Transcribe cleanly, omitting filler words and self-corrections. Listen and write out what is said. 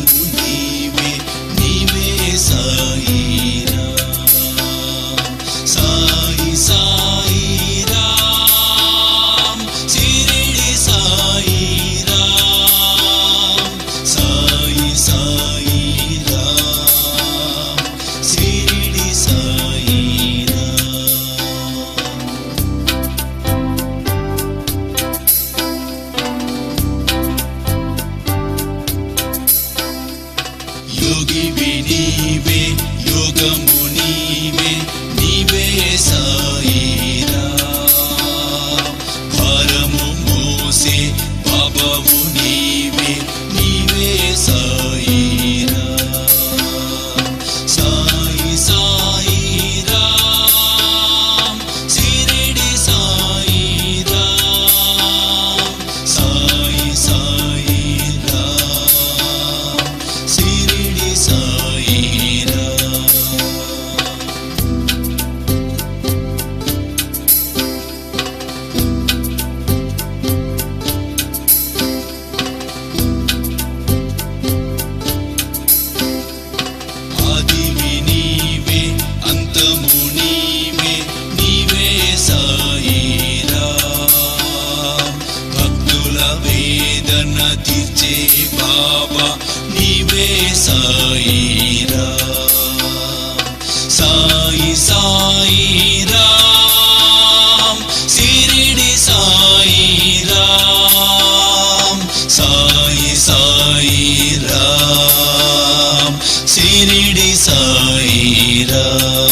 నీవే నీవే సాయిరాం సాయి సాయిరాం షిరిడి సాయిరాం సాయి సాయిరాం షిరిడి సాయిరాం యోగివి నీవే యోగము నీవే నీవే సాయిరాం భారము మోసే బాబావు నీవే నీవే సాయిరాం సాయి సాయిరాం షిరిడి సాయిరాం సాయి సాయిరాం షిరిడి సాయిరాం ఆదివి నీవే అంతము నీవే నీవే సాయిరాం భక్తుల వేదన తీర్చే బాబా నీవే సాయిరాం సాయి సాయిరాం షిరిడి సాయిరాం సాయి సాయిరాం షిరిడి సాయిరాం